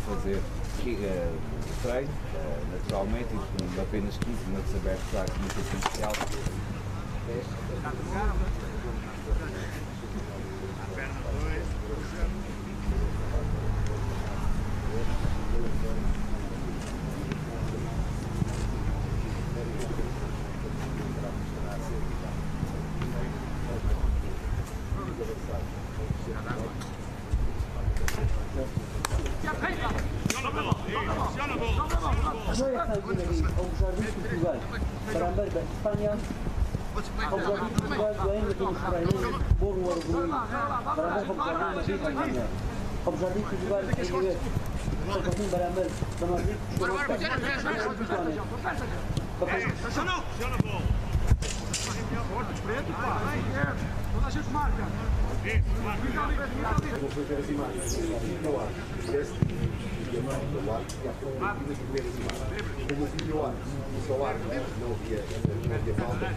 Fazer treino, naturalmente, com apenas 15 minutos abertos à comunicação social. Noi estamos aqui ao Jardim de Portugal, para andar da Espanha, ao Jardim de Portugal, ainda temos treinos, bom orgulho, para andar com o Jardim de Portugal. Ao Jardim de Portugal, para ver, para andar, para Madrid, toda a gente marca. Vou fazer as imagens. No ar. Do ar. Como o ar. Só ar, não havia falta.